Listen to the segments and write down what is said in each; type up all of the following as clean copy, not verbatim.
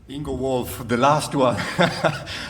Ingo Wolf, the last one.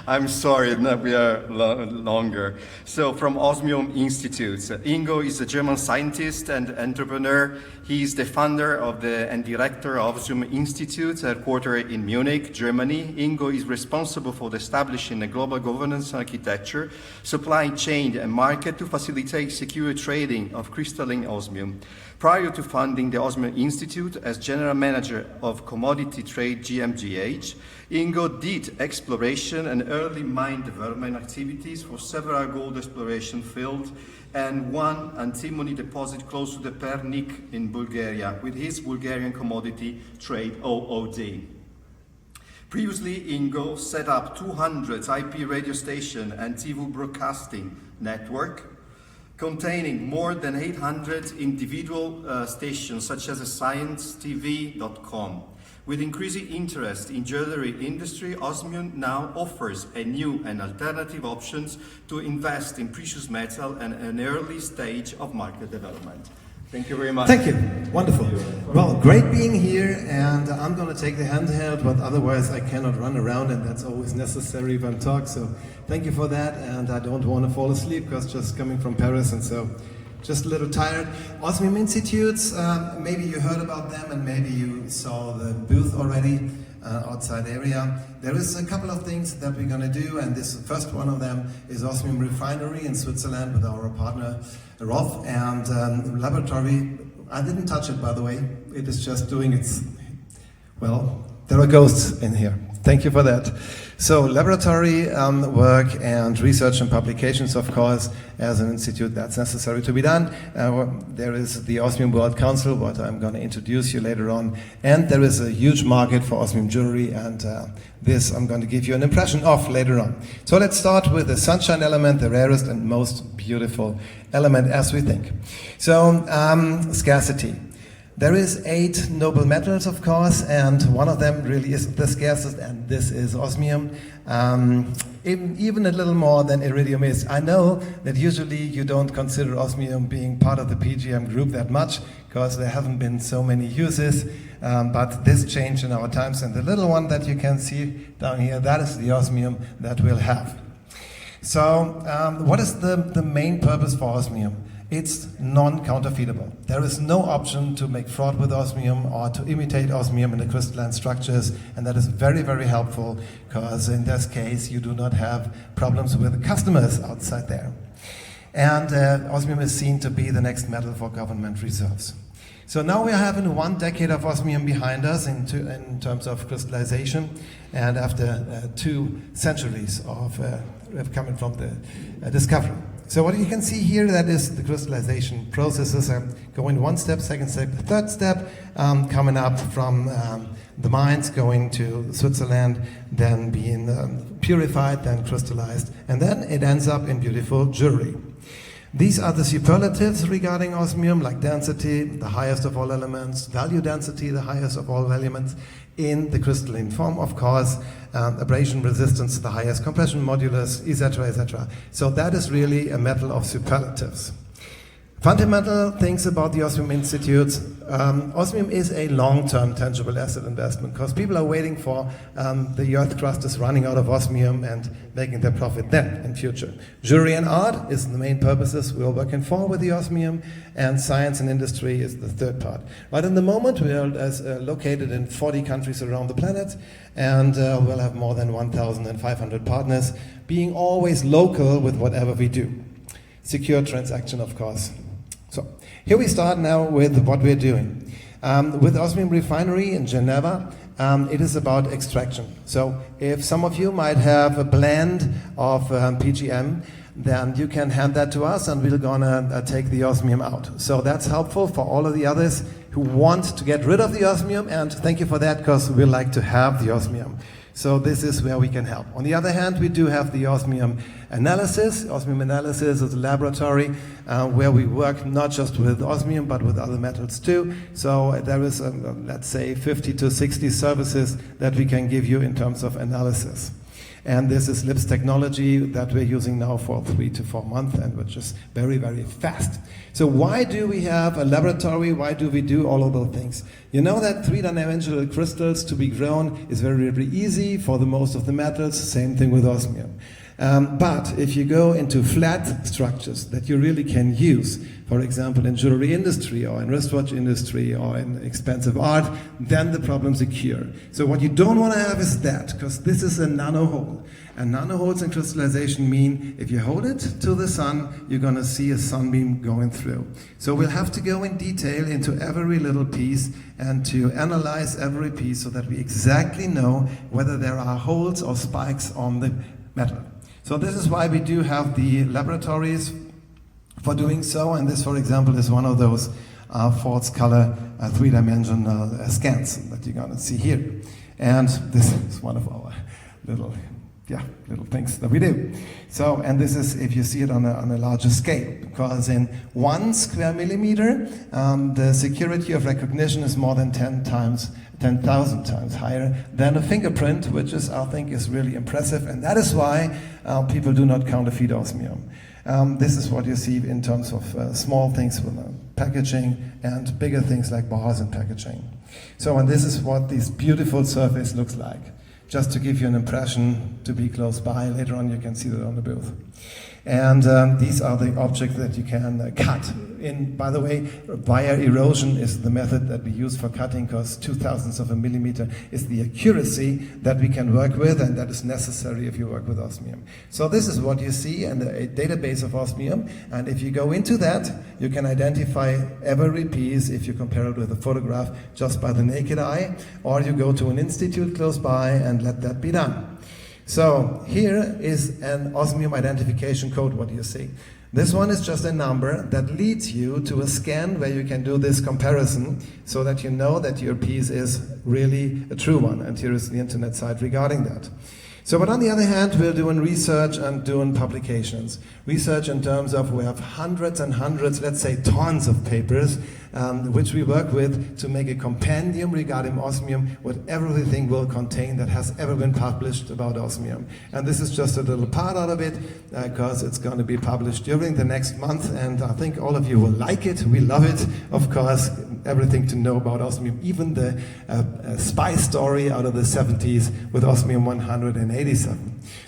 I'm sorry, no, we are longer. So from OSMIUM Institute. Ingo is a German scientist and entrepreneur. He is the founder and director of OSMIUM Institute, headquartered in Munich, Germany. Ingo is responsible for establishing a global governance architecture, supply chain and market to facilitate secure trading of crystalline osmium. Prior to founding the OSMIUM Institute as General Manager of Commodity Trade GmbH, Ingo did exploration and early mine development activities for several gold exploration fields and one antimony deposit close to the Pernik in Bulgaria with his Bulgarian Commodity Trade OOD. Previously, Ingo set up 200 IP radio station and TV broadcasting network containing more than 800 individual stations such as sciencetv.com. With increasing interest in jewelry industry, OSMIUM now offers a new and alternative options to invest in precious metal and an early stage of market development. Thank you very much. Thank you. Wonderful. Well, great being here, and I'm going to take the handheld, but otherwise I cannot run around, and that's always necessary when I talk. So thank you for that, and I don't want to fall asleep because just coming from Paris, and so just a little tired. OSMIUM Institutes, maybe you heard about them, and maybe you saw the booth already. Outside area. There is a couple of things that we're going to do, and this first one of them is OSMIUM Refinery in Switzerland with our partner Roth, and laboratory. I didn't touch it, by the way. It is just doing its, well, there are ghosts in here. Thank you for that. So laboratory work and research and publications, of course, as an institute, that's necessary to be done. There is the OSMIUM World Council, what I'm going to introduce you later on. And there is a huge market for OSMIUM jewelry, and this I'm going to give you an impression of later on. So let's start with the sunshine element, the rarest and most beautiful element as we think. So scarcity. There is 8 noble metals, of course, and one of them really is the scarcest, and this is osmium. Even a little more than iridium is. I know that usually you don't consider osmium being part of the PGM group that much, because there haven't been so many uses, but this changed in our times, and the little one that you can see down here, that is the osmium that we'll have. So what is the main purpose for osmium? It's non-counterfeitable. There is no option to make fraud with osmium or to imitate osmium in the crystalline structures, and that is very, very helpful, because in this case you do not have problems with the customers outside there. And osmium is seen to be the next metal for government reserves. So now we are having 1 decade of osmium behind us in terms of crystallization, and after 2 centuries of coming from the discovery. So what you can see here, that is the crystallization processes are going 1 step, 2nd step, 3rd step, coming up from the mines, going to Switzerland, then being purified, then crystallized, and then it ends up in beautiful jewelry. These are the superlatives regarding osmium, like density, the highest of all elements, value density, the highest of all elements, in the crystalline form, of course, abrasion resistance, the highest compression modulus, etc., etc. So that is really a metal of superlatives. Fundamental things about the OSMIUM Institute. OSMIUM is a long-term tangible asset investment, because people are waiting for the earth crust is running out of osmium and making their profit then in future. Jewelry and art is the main purposes we're working for with the osmium, and science and industry is the 3rd part. Right in the moment we are located in 40 countries around the planet, and we'll have more than 1,500 partners, being always local with whatever we do. Secure transaction, of course. So here we start now with what we're doing. With OSMIUM Refinery in Geneva, it is about extraction. So if some of you might have a blend of PGM, then you can hand that to us, and we're gonna take the osmium out. So that's helpful for all of the others who want to get rid of the osmium, and thank you for that, because we like to have the osmium. So this is where we can help. On the other hand, we do have the osmium analysis. Osmium analysis is a laboratory where we work not just with osmium, but with other metals too. So there is, let's say, 50 to 60 services that we can give you in terms of analysis. And this is LIPS technology that we're using now for 3 to 4 months, and which is very, very fast. So why do we have a laboratory? Why do we do all of those things? You know that three-dimensional crystals to be grown is very, very easy for the most of the metals. Same thing with osmium. But if you go into flat structures that you really can use, for example in jewelry industry or in wristwatch industry or in expensive art, then the problems occur. So what you don't want to have is that, because this is a nano hole. And nano holes in crystallization mean if you hold it to the sun, you're going to see a sunbeam going through. So we'll have to go in detail into every little piece and to analyze every piece so that we exactly know whether there are holes or spikes on the metal. So this is why we do have the laboratories for doing so, and this, for example, is one of those false color three-dimensional scans that you're going to see here. And this is one of our little things that we do. So, and this is if you see it on a larger scale, because in 1 square millimeter, the security of recognition is more than 10,000 times higher than a fingerprint, which is, I think, is really impressive, and that is why people do not counterfeit osmium. This is what you see in terms of small things with packaging and bigger things like bars and packaging. So, and this is what this beautiful surface looks like. Just to give you an impression, to be close by. Later on you can see that on the booth. And these are the objects that you can cut. By the way, wire erosion is the method that we use for cutting, because 0.002 of a millimeter is the accuracy that we can work with, and that is necessary if you work with osmium. So this is what you see in the database of osmium, and if you go into that, you can identify every piece if you compare it with a photograph just by the naked eye, or you go to an institute close by and let that be done. So here is an osmium identification code, what you see. This one is just a number that leads you to a scan where you can do this comparison so that you know that your piece is really a true one. And here is the internet site regarding that. So, but on the other hand, we're doing research and doing publications. Research in terms of we have hundreds and hundreds, let's say tons of papers, which we work with to make a compendium regarding osmium, what everything will contain that has ever been published about osmium. And this is just a little part out of it, because it's going to be published during the next month, and I think all of you will like it. We love it, of course, everything to know about osmium, even the spy story out of the 70s with osmium 187.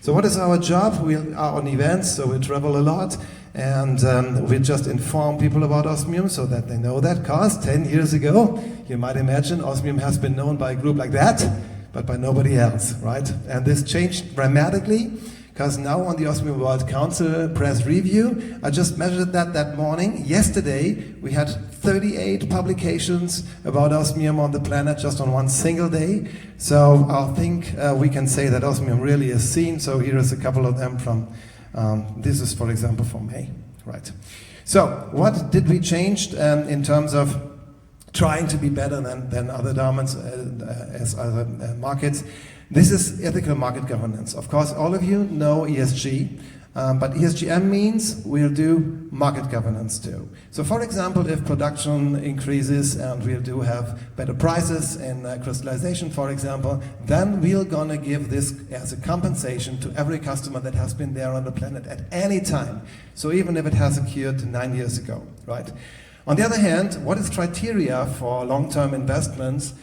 So what is our job? We are on events, so we travel a lot, and we just inform people about osmium so that they know that, because 10 years ago, you might imagine osmium has been known by a group like that, but by nobody else, right? And this changed dramatically, because now on the Osmium World Council press review, I just measured that morning. Yesterday, we had 38 publications about osmium on the planet just on one single day. So I think we can say that osmium really is seen. So here is a couple of them from, this is for example from May, right? So what did we change in terms of trying to be better than other diamonds as other markets? This is ethical market governance. Of course, all of you know ESG, but ESGM means we'll do market governance too. So for example, if production increases and we'll do have better prices in crystallization, for example, then we're gonna give this as a compensation to every customer that has been there on the planet at any time. So even if it has occurred 9 years ago, right? On the other hand, what is criteria for long-term investments?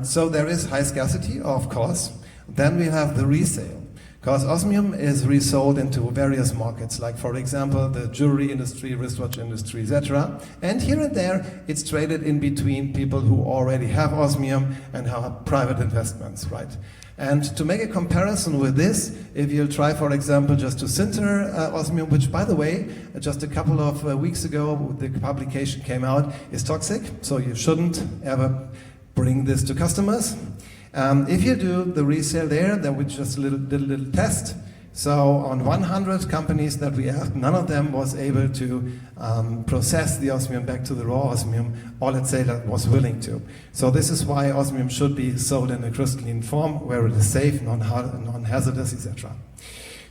So there is high scarcity, of course. Then we have the resale, because osmium is resold into various markets, like for example the jewelry industry, wristwatch industry, etc. And here and there it's traded in between people who already have osmium and have private investments, right? And to make a comparison with this, if you try, for example, just to sinter osmium, which by the way, just a couple of weeks ago the publication came out, is toxic, so you shouldn't ever bring this to customers. If you do the resale there, then we just did a little test. So on 100 companies that we asked, none of them was able to process the osmium back to the raw osmium, or let's say that was willing to. So this is why osmium should be sold in a crystalline form, where it is safe, non-hazardous, etc.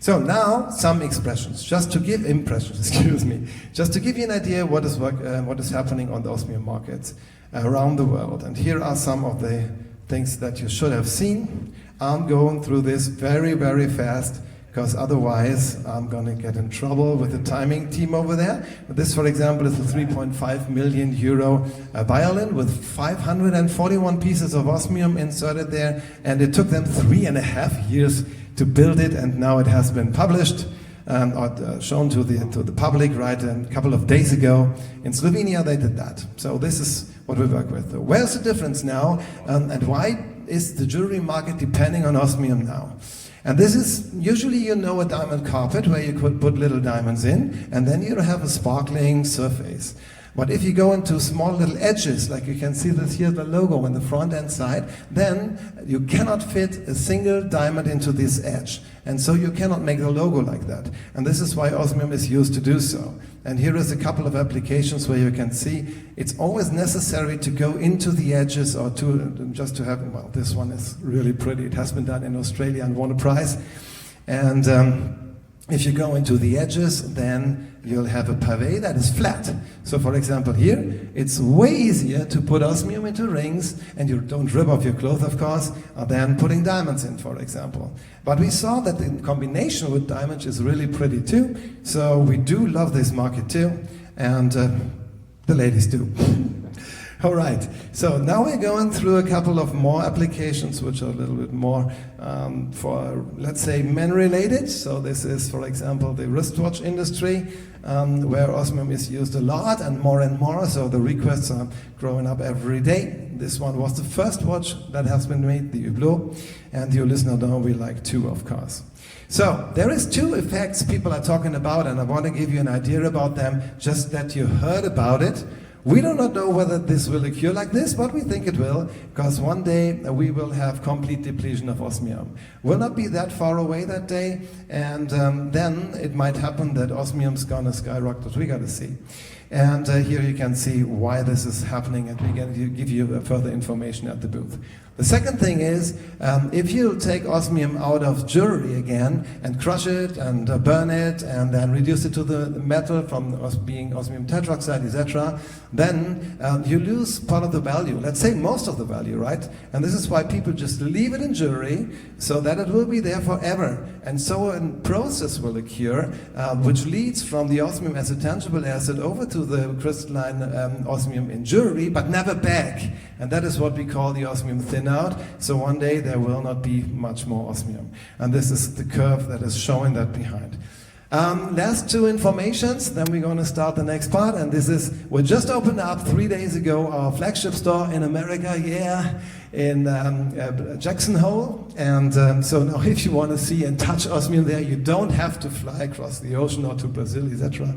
So now some expressions, just to give impressions, excuse me, just to give you an idea what is happening on the osmium markets around the world. And here are some of the things that you should have seen. I'm going through this very, very fast, because otherwise I'm going to get in trouble with the timing team over there. This, for example, is a 3.5 million euro violin with 541 pieces of osmium inserted there, and it took them 3.5 years to build it, and now it has been published or shown to the public right a couple of days ago. In Slovenia they did that. So this is what we work with. Where's the difference now, and why is the jewelry market depending on osmium now? And this is, usually you know a diamond carpet where you could put little diamonds in, and then you have a sparkling surface. But if you go into small little edges, like you can see this here, the logo on the front end side, then you cannot fit a single diamond into this edge. And so you cannot make the logo like that. And this is why osmium is used to do so. And here is a couple of applications where you can see it's always necessary to go into the edges or just to have, well, this one is really pretty. It has been done in Australia and won a prize. And if you go into the edges, then you'll have a pavé that is flat. So for example here, it's way easier to put osmium into rings, and you don't rip off your clothes, of course, than putting diamonds in, for example. But we saw that in combination with diamonds is really pretty too, so we do love this market too, and the ladies do. All right, so now we're going through a couple of more applications which are a little bit more for, let's say, men-related. So this is, for example, the wristwatch industry, where osmium is used a lot and more, so the requests are growing up every day. This one was the first watch that has been made, the Hublot, and the listener know we like two, of course. So there is two effects people are talking about, and I want to give you an idea about them, just that you heard about it. We do not know whether this will occur like this, but we think it will, because one day we will have complete depletion of osmium. Will not be that far away that day, and then it might happen that osmium's gonna skyrocket. We gotta see. And here you can see why this is happening, and we're going to give you further information at the booth. The second thing is, if you take osmium out of jewelry again and crush it and burn it and then reduce it to the metal from being osmium tetroxide, etc., then you lose part of the value, let's say most of the value, right? And this is why people just leave it in jewelry so that it will be there forever. And so a process will occur which leads from the osmium as a tangible acid over to the crystalline osmium in jewelry, but never back. And that is what we call the osmium thin out. So one day there will not be much more osmium. And this is the curve that is showing that behind. Last two informations, then we're going to start the next part. And this is, we just opened up 3 days ago our flagship store in America, in Jackson Hole. And so now if you want to see and touch osmium there, you don't have to fly across the ocean or to Brazil, etc.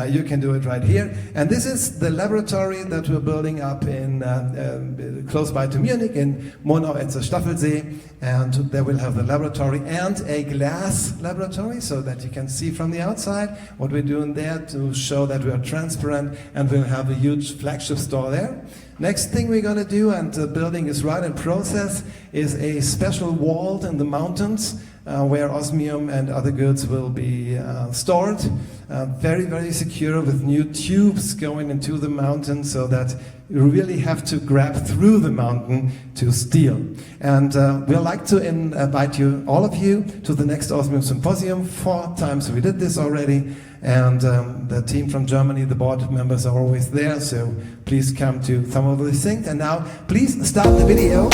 You can do it right here. And this is the laboratory that we're building up in close by to Munich, in Monau at the Staffelsee. And there we'll have the laboratory and a glass laboratory so that you can see from the outside what we're doing there to show that we are transparent, and we'll have a huge flagship store there. Next thing we're going to do, and the building is right in process, is a special vault in the mountains where osmium and other goods will be stored. Very, very secure, with new tubes going into the mountain so that you really have to grab through the mountain to steal. And we'd like to invite you, all of you, to the next Osmium Symposium. 4 times we did this already. And the team from Germany, the board members are always there, so please come to some of these things. And now, please start the video.